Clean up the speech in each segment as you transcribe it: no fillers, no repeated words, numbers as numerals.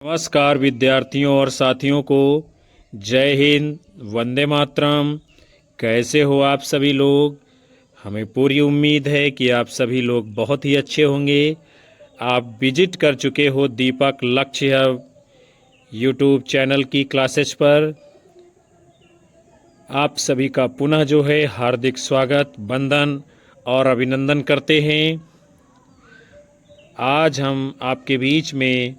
नमस्कार विद्यार्थियों और साथियों को जय हिंद, वंदे मातरम। कैसे हो आप सभी लोग? हमें पूरी उम्मीद है कि आप सभी लोग बहुत ही अच्छे होंगे। आप विजिट कर चुके हो दीपक लक्ष्य हब यूट्यूब चैनल की क्लासेस पर। आप सभी का पुनः जो है हार्दिक स्वागत, वंदन और अभिनंदन करते हैं। आज हम आपके बीच में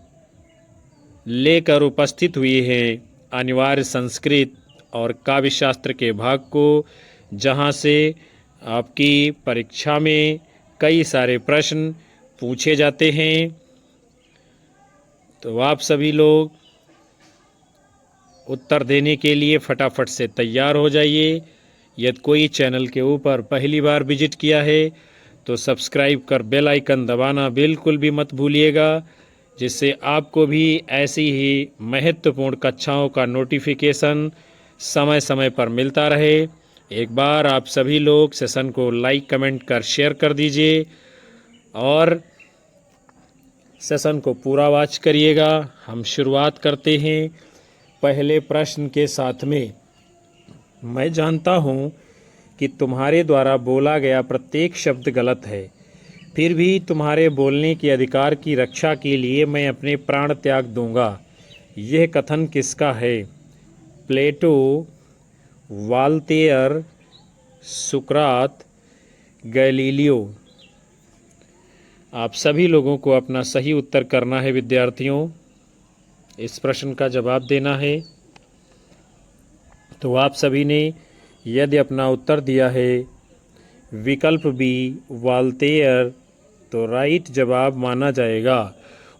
लेकर उपस्थित हुए हैं अनिवार्य संस्कृत और काव्य शास्त्र के भाग को, जहां से आपकी परीक्षा में कई सारे प्रश्न पूछे जाते हैं। तो आप सभी लोग उत्तर देने के लिए फटाफट से तैयार हो जाइए। यदि कोई चैनल के ऊपर पहली बार विजिट किया है तो सब्सक्राइब कर बेल आइकन दबाना बिल्कुल भी मत भूलिएगा, जिससे आपको भी ऐसी ही महत्वपूर्ण कक्षाओं का नोटिफिकेशन समय समय पर मिलता रहे। एक बार आप सभी लोग सेशन को लाइक कमेंट कर शेयर कर दीजिए और सेशन को पूरा वॉच करिएगा। हम शुरुआत करते हैं पहले प्रश्न के साथ में। मैं जानता हूँ कि तुम्हारे द्वारा बोला गया प्रत्येक शब्द गलत है, फिर भी तुम्हारे बोलने के अधिकार की रक्षा के लिए मैं अपने प्राण त्याग दूंगा। यह कथन किसका है? प्लेटो, वाल्तेयर, सुकरात, गैलीलियो। आप सभी लोगों को अपना सही उत्तर करना है विद्यार्थियों। इस प्रश्न का जवाब देना है। तो आप सभी ने यदि अपना उत्तर दिया है विकल्प बी वाल्तेयर, तो राइट जवाब माना जाएगा।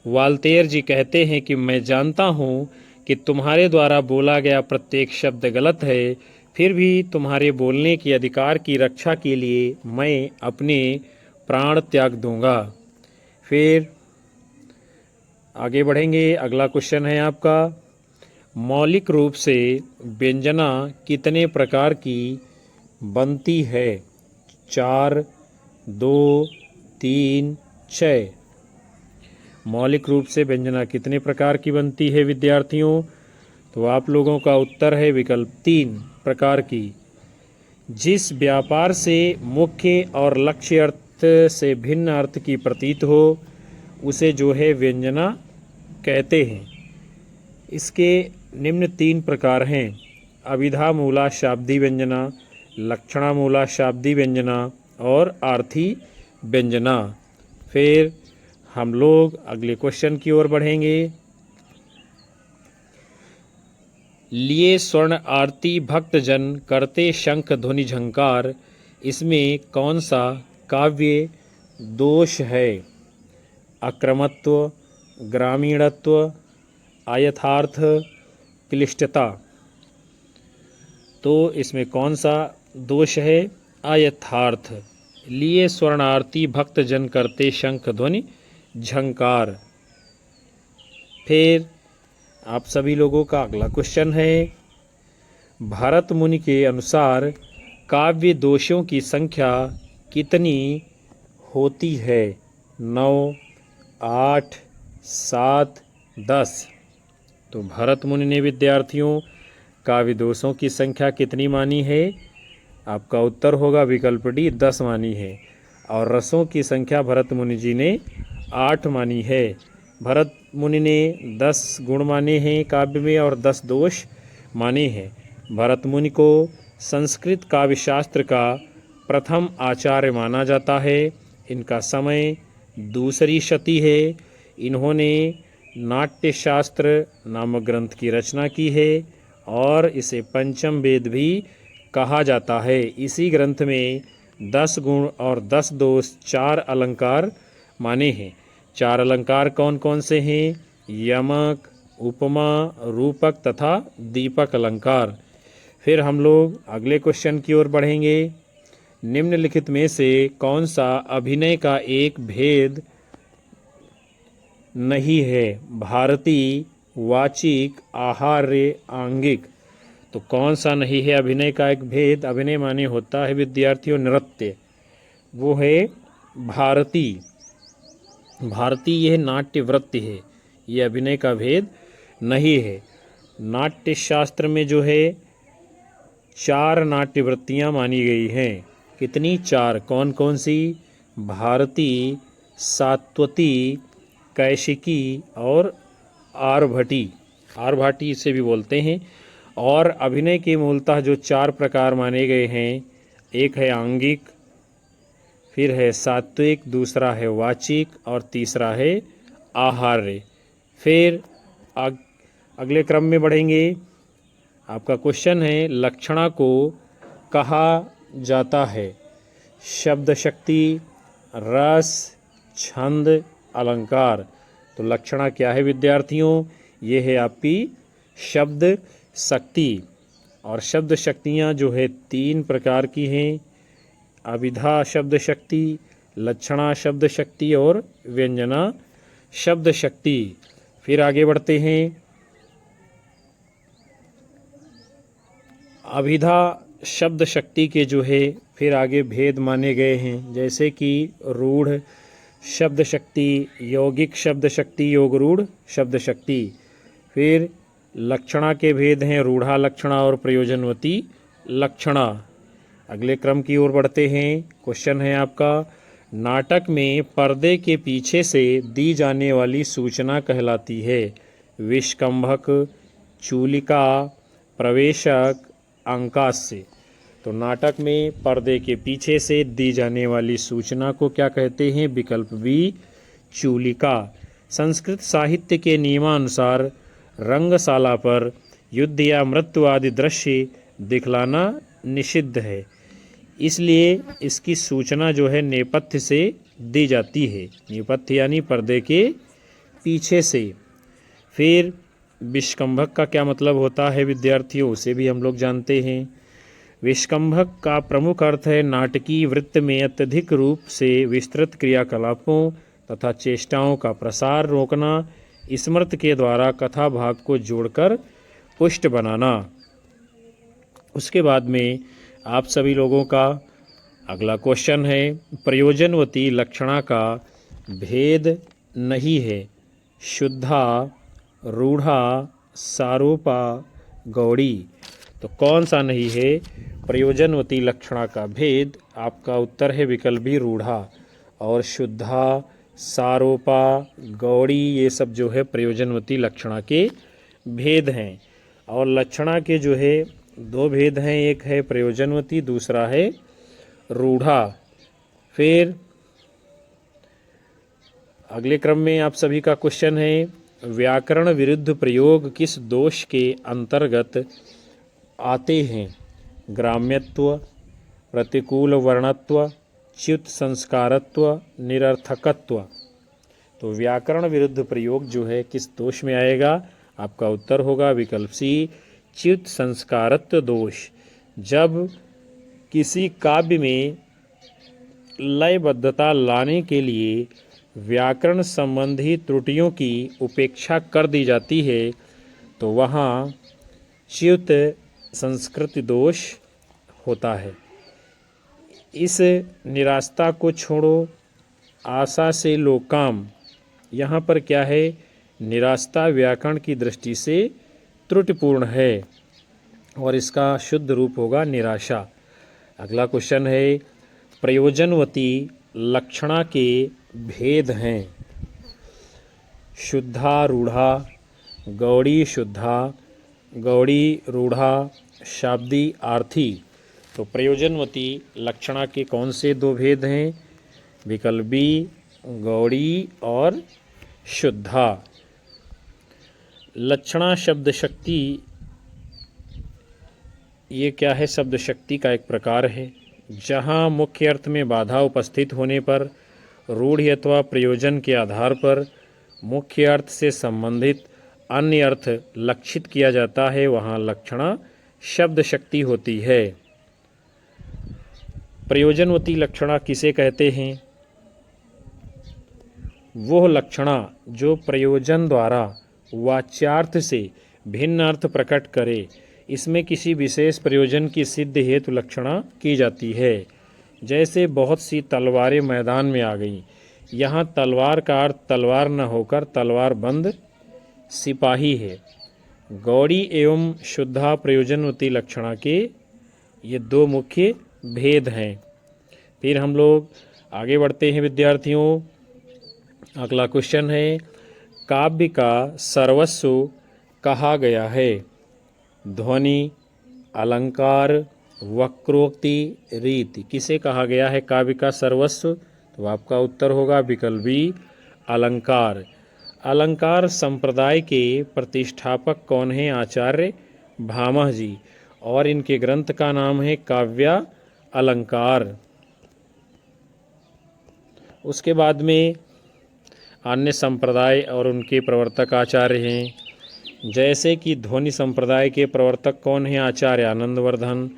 वाल्तेयर जी कहते हैं कि मैं जानता हूँ कि तुम्हारे द्वारा बोला गया प्रत्येक शब्द गलत है, फिर भी तुम्हारे बोलने के अधिकार की रक्षा के लिए मैं अपने प्राण त्याग दूंगा। फिर आगे बढ़ेंगे। अगला क्वेश्चन है आपका, मौलिक रूप से व्यंजना कितने प्रकार की बनती है? 4, 2, 3, 6। मौलिक रूप से व्यंजना कितने प्रकार की बनती है विद्यार्थियों? तो आप लोगों का उत्तर है विकल्प 3 प्रकार की। जिस व्यापार से मुख्य और लक्ष्य अर्थ से भिन्न अर्थ की प्रतीत हो उसे जो है व्यंजना कहते हैं। इसके निम्न 3 प्रकार हैं: अभिधा मूला शाब्दी व्यंजना, लक्षणा मूला शाब्दी व्यंजना और आर्थी व्यंजना। फिर हम लोग अगले क्वेश्चन की ओर बढ़ेंगे। लिए स्वर्ण आरती भक्तजन करते शंख ध्वनि झंकार, इसमें कौन सा काव्य दोष है? अक्रमत्व, ग्रामीणत्व, अयथार्थ, क्लिष्टता। तो इसमें कौन सा दोष है? अयथार्थ। लिए स्वर्ण आरती भक्तजन करते शंख ध्वनि झंकार। फिर आप सभी लोगों का अगला क्वेश्चन है, भरत मुनि के अनुसार काव्य दोषों की संख्या कितनी होती है? 9, 8, 7, 10। तो भरत मुनि ने विद्यार्थियों काव्य दोषों की संख्या कितनी मानी है? आपका उत्तर होगा विकल्प डी 10 मानी है। और रसों की संख्या भरत मुनि जी ने 8 मानी है। भरत मुनि ने 10 गुण माने हैं काव्य में और 10 दोष माने हैं। भरत मुनि को संस्कृत काव्य शास्त्र का प्रथम आचार्य माना जाता है। इनका समय दूसरी शती है। इन्होंने नाट्य शास्त्र नामक ग्रंथ की रचना की है और इसे पंचम वेद भी कहा जाता है। इसी ग्रंथ में 10 गुण और 10 दोष 4 अलंकार माने हैं। 4 अलंकार कौन कौन से हैं? यमक, उपमा, रूपक तथा दीपक अलंकार। फिर हम लोग अगले क्वेश्चन की ओर बढ़ेंगे। निम्नलिखित में से कौन सा अभिनय का एक भेद नहीं है? भारतीय, वाचिक, आहार्य, आंगिक। तो कौन सा नहीं है अभिनय का एक भेद? अभिनय माने होता है विद्यार्थियों नृत्य, वो है भारतीय। भारतीय यह नाट्य वृत्ति है, ये अभिनय का भेद नहीं है। नाट्य शास्त्र में जो है 4 नाट्य वृत्तियाँ मानी गई हैं। कितनी? 4। कौन कौन सी? भारती, सात्वती, कैशिकी और आर्भटी। आर्भाटी इसे भी बोलते हैं। और अभिनय के मूलतः जो 4 प्रकार माने गए हैं, एक है आंगिक, फिर है सात्विक, दूसरा है वाचिक और तीसरा है आहार्य। फिर अगले क्रम में बढ़ेंगे। आपका क्वेश्चन है लक्षणा को कहा जाता है शब्द शक्ति, रस, छंद, अलंकार। तो लक्षणा क्या है विद्यार्थियों? ये है आपकी शब्द शक्ति। और शब्द शक्तियाँ जो है 3 प्रकार की हैं, अभिधा शब्द शक्ति, लक्षणा शब्द शक्ति और व्यंजना शब्द शक्ति। फिर आगे बढ़ते हैं। अभिधा शब्द शक्ति के जो है फिर आगे भेद माने गए हैं, जैसे कि रूढ़ शब्द शक्ति, यौगिक शब्द शक्ति, योग रूढ़ शब्द शक्ति। फिर लक्षणा के भेद हैं रूढ़ा लक्षणा और प्रयोजनवती लक्षणा। अगले क्रम की ओर बढ़ते हैं। क्वेश्चन है आपका नाटक में पर्दे के पीछे से दी जाने वाली सूचना कहलाती है विष्कंभक, चूलिका, प्रवेशक, अंकास्य। तो नाटक में पर्दे के पीछे से दी जाने वाली सूचना को क्या कहते हैं? विकल्प बी, चूलिका। संस्कृत साहित्य के नियमानुसार रंगशाला पर युद्ध या मृत्यु आदि दृश्य दिखलाना निषिद्ध है, इसलिए इसकी सूचना जो है नेपथ्य से दी जाती है। नेपथ्य यानी पर्दे के पीछे से। फिर विष्कंभक का क्या मतलब होता है विद्यार्थियों? उसे भी हम लोग जानते हैं। विष्कंभक का प्रमुख अर्थ है नाटकीय वृत्त में अत्यधिक रूप से विस्तृत क्रियाकलापों तथा चेष्टाओं का प्रसार रोकना, स्मृत के द्वारा कथा भाग को जोड़कर पुष्ट बनाना। उसके बाद में आप सभी लोगों का अगला क्वेश्चन है प्रयोजनवती लक्षणा का भेद नहीं है शुद्धा, रूढ़ा, सारोपा, गौड़ी। तो कौन सा नहीं है प्रयोजनवती लक्षणा का भेद? आपका उत्तर है विकल्प बी, रूढ़ा। और शुद्धा, सारोपा, गौड़ी ये सब जो है प्रयोजनवती लक्षणा के भेद हैं। और लक्षणा के जो है 2 भेद हैं, एक है प्रयोजनवती, दूसरा है रूढ़ा। फिर अगले क्रम में आप सभी का क्वेश्चन है व्याकरण विरुद्ध प्रयोग किस दोष के अंतर्गत आते हैं? ग्राम्यत्व, प्रतिकूल वर्णत्व, च्युत संस्कारत्व, निरर्थकत्व। तो व्याकरण विरुद्ध प्रयोग जो है किस दोष में आएगा? आपका उत्तर होगा विकल्प सी, च्युत संस्कारत्व दोष। जब किसी काव्य में लयबद्धता लाने के लिए व्याकरण संबंधी त्रुटियों की उपेक्षा कर दी जाती है तो वहाँ च्युत संस्कृति दोष होता है। इस निराशा को छोड़ो, आशा से लो काम। यहाँ पर क्या है? निराशा व्याकरण की दृष्टि से त्रुटिपूर्ण है और इसका शुद्ध रूप होगा निराशा। अगला क्वेश्चन है प्रयोजनवती लक्षणा के भेद हैं शुद्धा, रूढ़ा, गौड़ी शुद्धा, गौड़ी रूढ़ा, शाब्दी आर्थी। तो प्रयोजनवती लक्षणा के कौन से 2 भेद हैं? विकल्प बी, गौड़ी और शुद्धा। लक्षणा शब्द शक्ति ये क्या है? शब्द शक्ति का एक प्रकार है जहाँ मुख्य अर्थ में बाधा उपस्थित होने पर रूढ़ अथवा प्रयोजन के आधार पर मुख्य अर्थ से संबंधित अन्य अर्थ लक्षित किया जाता है, वहाँ लक्षणा शब्द शक्ति होती है। प्रयोजनवती लक्षणा किसे कहते हैं? वह लक्षणा जो प्रयोजन द्वारा वाच्यार्थ से भिन्न अर्थ प्रकट करे, इसमें किसी विशेष प्रयोजन की सिद्ध हेतु लक्षणा की जाती है। जैसे बहुत सी तलवारें मैदान में आ गईं, यहाँ तलवार का अर्थ तलवार न होकर तलवार बंद सिपाही है। गौड़ी एवं शुद्धा प्रयोजनवती लक्षणा के ये दो मुख्य भेद हैं। फिर हम लोग आगे बढ़ते हैं विद्यार्थियों। अगला क्वेश्चन है, काव्य का सर्वस्व कहा गया है? ध्वनि, अलंकार, वक्रोक्ति, रीति। किसे कहा गया है काव्य का सर्वस्व? तो आपका उत्तर होगा विकल्प बी, अलंकार। अलंकार संप्रदाय के प्रतिष्ठापक कौन हैं? आचार्य भामह जी, और इनके ग्रंथ का नाम है काव्य अलंकार। उसके बाद में अन्य संप्रदाय और उनके प्रवर्तक आचार्य हैं, जैसे कि ध्वनि संप्रदाय के प्रवर्तक कौन हैं? आचार्य आनंदवर्धन।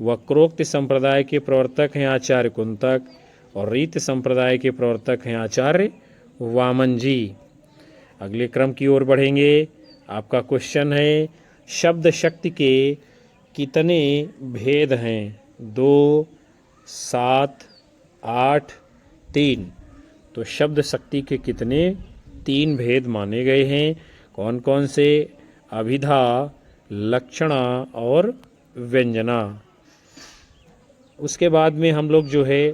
वक्रोक्ति संप्रदाय के प्रवर्तक हैं आचार्य कुंतक, और रीति संप्रदाय के प्रवर्तक हैं आचार्य वामन जी। अगले क्रम की ओर बढ़ेंगे। आपका क्वेश्चन है, शब्द शक्ति के कितने भेद हैं? 2, 7, 8, 3। तो शब्द शक्ति के कितने 3 भेद माने गए हैं? कौन कौन से? अभिधा, लक्षणा और व्यंजना। उसके बाद में हम लोग जो है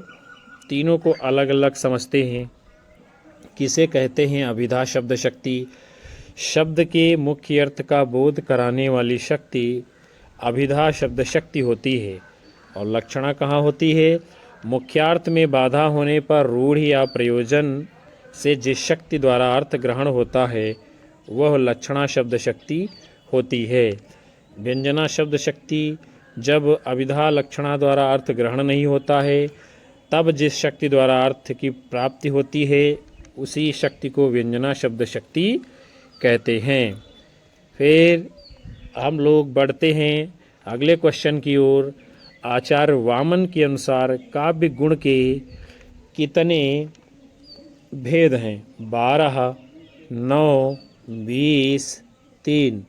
तीनों को अलग अलग समझते हैं। किसे कहते हैं अभिधा शब्द शक्ति? शब्द के मुख्य अर्थ का बोध कराने वाली शक्ति अभिधा शब्द शक्ति होती है। और लक्षणा कहाँ होती है? मुख्यार्थ में बाधा होने पर रूढ़ या प्रयोजन से जिस शक्ति द्वारा अर्थ ग्रहण होता है वह लक्षणा शब्द शक्ति होती है। व्यंजना शब्द शक्ति जब अभिधा लक्षणा द्वारा अर्थ ग्रहण नहीं होता है तब जिस शक्ति द्वारा अर्थ की प्राप्ति होती है उसी शक्ति को व्यंजना शब्द शक्ति कहते हैं। फिर हम लोग बढ़ते हैं अगले क्वेश्चन की ओर। आचार्य वामन के अनुसार काव्य गुण के कितने भेद हैं? 12, 9, 20, 3।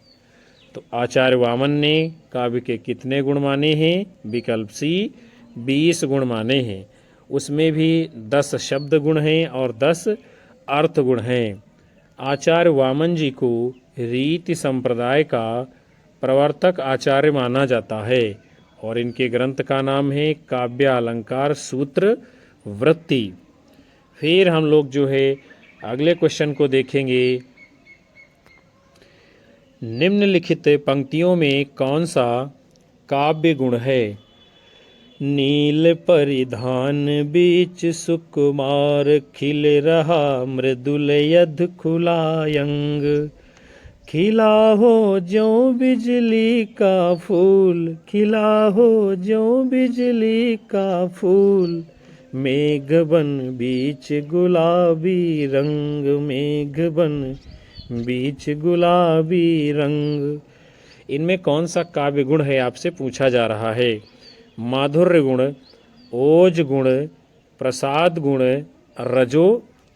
तो आचार्य वामन ने काव्य के कितने गुण माने हैं? विकल्प सी, 20 गुण माने हैं। उसमें भी 10 शब्द गुण हैं और 10 अर्थ गुण हैं। आचार्य वामन जी को रीति संप्रदाय का प्रवर्तक आचार्य माना जाता है और इनके ग्रंथ का नाम है काव्य अलंकार सूत्र वृत्ति। फिर हम लोग जो है अगले क्वेश्चन को देखेंगे। निम्नलिखित पंक्तियों में कौन सा काव्य गुण है? नील परिधान बीच सुकुमार, खिल रहा मृदुल यद खुलायंग। खिला हो ज्यों बिजली का फूल, खिला हो ज्यों बिजली का फूल। मेघ बन बीच गुलाबी रंग, मेघ बन बीच गुलाबी रंग। इनमें कौन सा काव्य गुण है आपसे पूछा जा रहा है? माधुर्य गुण, ओज गुण, प्रसाद गुण, रजो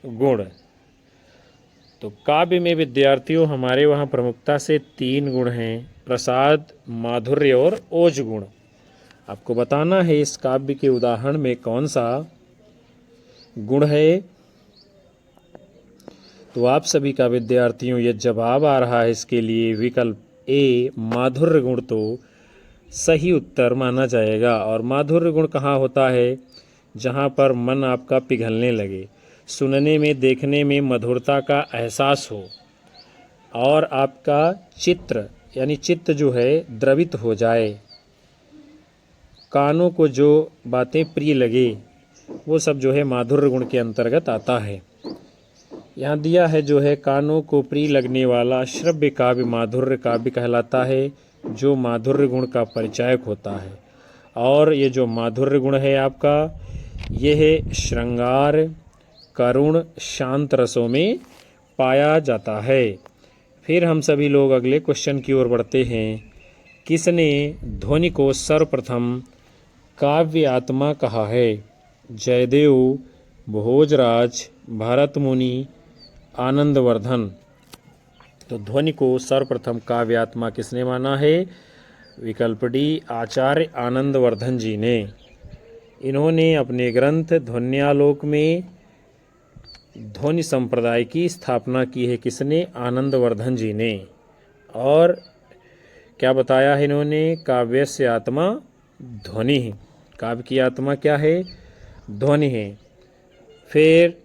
गुण। तो काव्य में विद्यार्थियों हमारे वहाँ प्रमुखता से 3 गुण हैं, प्रसाद, माधुर्य और ओज गुण। आपको बताना है इस काव्य के उदाहरण में कौन सा गुण है। तो आप सभी का विद्यार्थियों ये जवाब आ रहा है इसके लिए विकल्प ए, माधुर्य गुण तो सही उत्तर माना जाएगा। और माधुर्य गुण कहाँ होता है? जहाँ पर मन आपका पिघलने लगे, सुनने में देखने में मधुरता का एहसास हो और आपका चित्त जो है द्रवित हो जाए, कानों को जो बातें प्रिय लगे वो सब जो है माधुर्य गुण के अंतर्गत आता है। यहाँ दिया है जो है कानों को प्रिय लगने वाला श्रव्य काव्य माधुर्य काव्य कहलाता है, जो माधुर्य गुण का परिचायक होता है। और ये जो माधुर्य गुण है आपका, ये है श्रृंगार, करुण, शांत रसों में पाया जाता है। फिर हम सभी लोग अगले क्वेश्चन की ओर बढ़ते हैं। किसने ध्वनि को सर्वप्रथम काव्य आत्मा कहा है? जयदेव, भोजराज, भरत मुनि, आनंदवर्धन। तो ध्वनि को सर्वप्रथम काव्य आत्मा किसने माना है? विकल्प डी, आचार्य आनंदवर्धन जी ने। इन्होंने अपने ग्रंथ ध्वन्यालोक में ध्वनि संप्रदाय की स्थापना की है किसने? आनंदवर्धन जी ने। और क्या बताया है इन्होंने? काव्य से आत्मा ध्वनि है। काव्य की आत्मा क्या है? ध्वनि है। फिर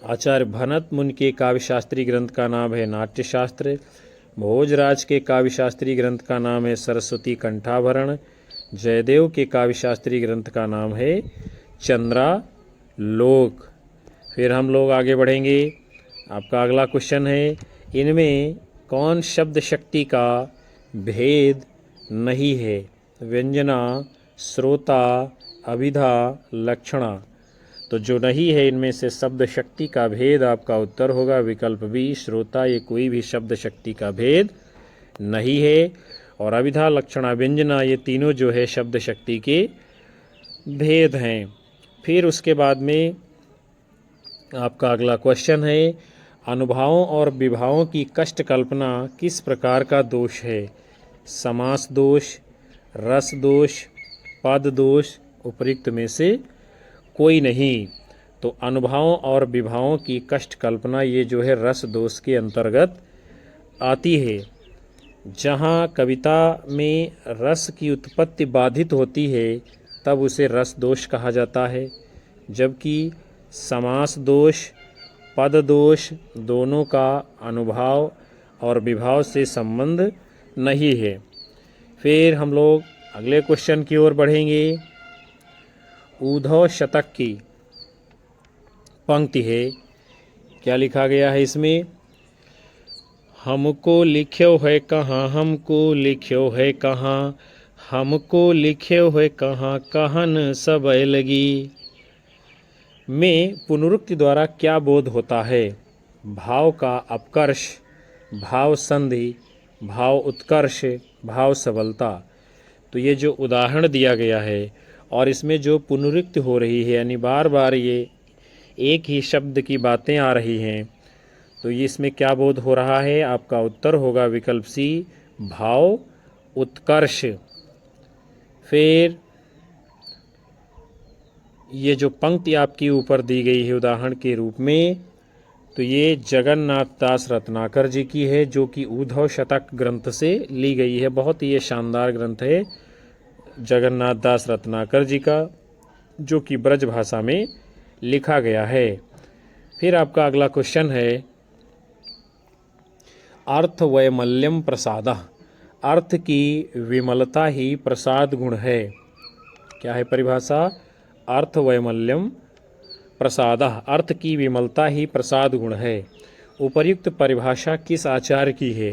आचार्य भनत मुनि के काव्य शास्त्री ग्रंथ का नाम है नाट्यशास्त्र। भोजराज के काव्य शास्त्री ग्रंथ का नाम है सरस्वती कंठाभरण। जयदेव के काव्य शास्त्री ग्रंथ का नाम है चंद्रालोक। फिर हम लोग आगे बढ़ेंगे। आपका अगला क्वेश्चन है, इनमें कौन शब्द शक्ति का भेद नहीं है? व्यंजना, श्रोता, अभिधा, लक्षणा। तो जो नहीं है इनमें से शब्द शक्ति का भेद, आपका उत्तर होगा विकल्प बी श्रोता। ये कोई भी शब्द शक्ति का भेद नहीं है। और अभिधा, लक्षणा, व्यंजना ये तीनों जो है शब्द शक्ति के भेद हैं। फिर उसके बाद में आपका अगला क्वेश्चन है, अनुभावों और विभावों की कष्ट कल्पना किस प्रकार का दोष है? समास दोष, रस दोष, पद दोष, उपयुक्त में से कोई नहीं। तो अनुभावों और विभावों की कष्ट कल्पना ये जो है रस दोष के अंतर्गत आती है। जहाँ कविता में रस की उत्पत्ति बाधित होती है तब उसे रस दोष कहा जाता है, जबकि समास दोष, पद दोष दोनों का अनुभाव और विभाव से संबंध नहीं है। फिर हम लोग अगले क्वेश्चन की ओर बढ़ेंगे। उद्धव शतक की पंक्ति है, क्या लिखा गया है इसमें? हमको लिख्यो है कहाँ, हमको लिख्यो है कहाँ, हमको लिख्यो है कहाँ, कहन सब लगी। में पुनरुक्ति द्वारा क्या बोध होता है? भाव का अपकर्ष, भाव संधि, भाव उत्कर्ष, भाव सबलता। तो ये जो उदाहरण दिया गया है और इसमें जो पुनरुक्ति हो रही है, यानी बार बार ये एक ही शब्द की बातें आ रही हैं, तो ये इसमें क्या बोध हो रहा है? आपका उत्तर होगा विकल्प सी भाव उत्कर्ष। फिर ये जो पंक्ति आपकी ऊपर दी गई है उदाहरण के रूप में, तो ये जगन्नाथ दास रत्नाकर जी की है, जो कि उद्धव शतक ग्रंथ से ली गई है। बहुत ही ये शानदार ग्रंथ है जगन्नाथ दास रत्नाकर जी का, जो कि ब्रज भाषा में लिखा गया है। फिर आपका अगला क्वेश्चन है, अर्थ वैमल्यम प्रसादः। अर्थ की विमलता ही प्रसाद गुण है। क्या है परिभाषा? अर्थ वैमल्यम प्रसादः, अर्थ की विमलता ही प्रसाद गुण है। उपर्युक्त परिभाषा किस आचार्य की है?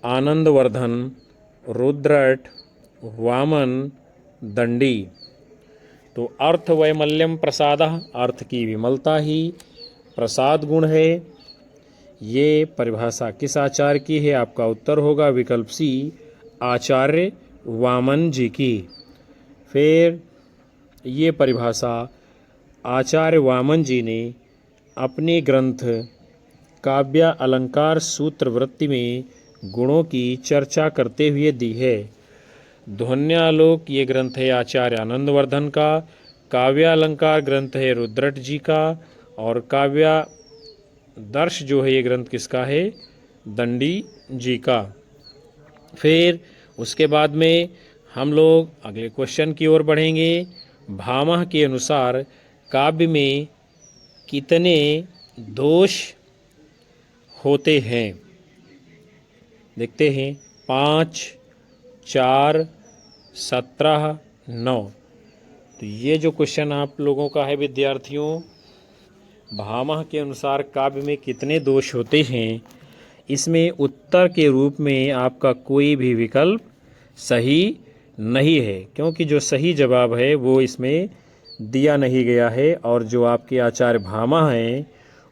आनंदवर्धन, रुद्रट, वामन, दंडी। तो अर्थ वैमल्यम प्रसादः, अर्थ की विमलता ही प्रसाद गुण है। ये परिभाषा किस आचार्य की है? आपका उत्तर होगा विकल्प सी आचार्य वामन जी की। फिर ये परिभाषा आचार्य वामन जी ने अपने ग्रंथ काव्य अलंकार सूत्र वृत्ति में गुणों की चर्चा करते हुए दी है। ध्वन्यालोक ये ग्रंथ है आचार्य आनंदवर्धन का, काव्य अलंकार ग्रंथ है रुद्रट जी का, और काव्य दर्श जो है ये ग्रंथ किसका है? दंडी जी का। फिर उसके बाद में हम लोग अगले क्वेश्चन की ओर बढ़ेंगे। भामह के अनुसार काव्य में कितने दोष होते हैं? देखते हैं, 5, 4, 17, 9। तो ये जो क्वेश्चन आप लोगों का है विद्यार्थियों, भामह के अनुसार काव्य में कितने दोष होते हैं, इसमें उत्तर के रूप में आपका कोई भी विकल्प सही नहीं है, क्योंकि जो सही जवाब है वो इसमें दिया नहीं गया है। और जो आपके आचार्य भामह हैं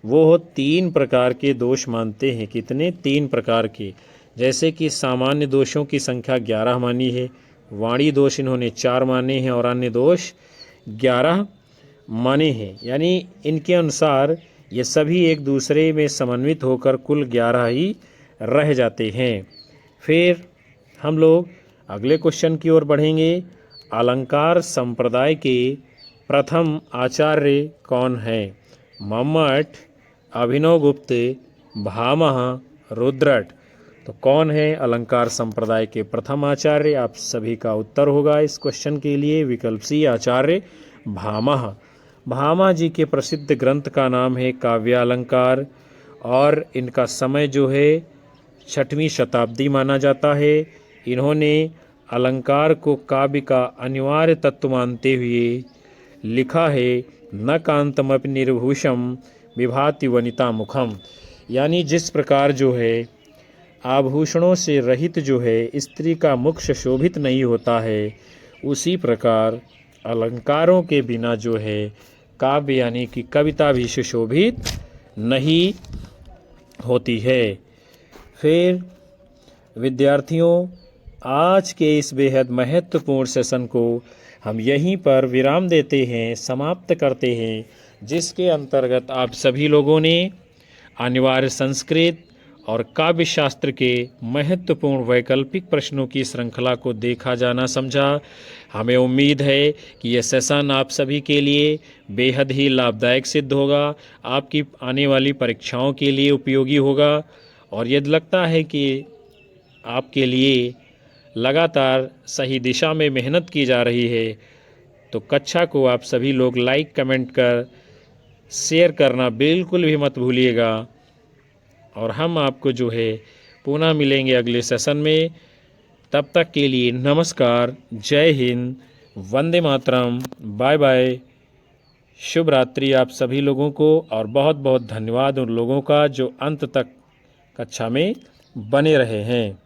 वो 3 प्रकार के दोष मानते हैं। कितने? 3 प्रकार के। जैसे कि सामान्य दोषों की संख्या 11 मानी है, वाणी दोष इन्होंने 4 माने हैं और अन्य दोष 11 माने हैं। यानी इनके अनुसार ये सभी एक दूसरे में समन्वित होकर कुल 11 ही रह जाते हैं। फिर हम लोग अगले क्वेश्चन की ओर बढ़ेंगे। अलंकार संप्रदाय के प्रथम आचार्य कौन है? मम्मट, अभिनव गुप्त, भामह, रुद्रट। तो कौन है अलंकार संप्रदाय के प्रथम आचार्य? आप सभी का उत्तर होगा इस क्वेश्चन के लिए विकल्प सी, आचार्य भामह। भामा जी के प्रसिद्ध ग्रंथ का नाम है काव्यालंकार और इनका समय जो है 6वीं शताब्दी माना जाता है। इन्होंने अलंकार को काव्य का अनिवार्य तत्व मानते हुए लिखा है, न कांतमपि निर्भूषम विभाति वनिता मुखम। यानी जिस प्रकार जो है आभूषणों से रहित जो है स्त्री का मुख शोभित नहीं होता है, उसी प्रकार अलंकारों के बिना जो है काव्य यानी कि कविता भी सुशोभित नहीं होती है। फिर विद्यार्थियों, आज के इस बेहद महत्वपूर्ण सेशन को हम यहीं पर विराम देते हैं, समाप्त करते हैं, जिसके अंतर्गत आप सभी लोगों ने अनिवार्य संस्कृत और काव्य शास्त्र के महत्वपूर्ण वैकल्पिक प्रश्नों की श्रृंखला को देखा जाना समझा। हमें उम्मीद है कि यह सेशन आप सभी के लिए बेहद ही लाभदायक सिद्ध होगा, आपकी आने वाली परीक्षाओं के लिए उपयोगी होगा। और यदि लगता है कि आपके लिए लगातार सही दिशा में मेहनत की जा रही है, तो कक्षा को आप सभी लोग लाइक कमेंट कर शेयर करना बिल्कुल भी मत भूलिएगा। और हम आपको जो है पुनः मिलेंगे अगले सेशन में। तब तक के लिए नमस्कार, जय हिंद, वंदे मातरम, बाय बाय, शुभ रात्रि आप सभी लोगों को। और बहुत बहुत धन्यवाद उन लोगों का जो अंत तक कक्षा में बने रहे हैं।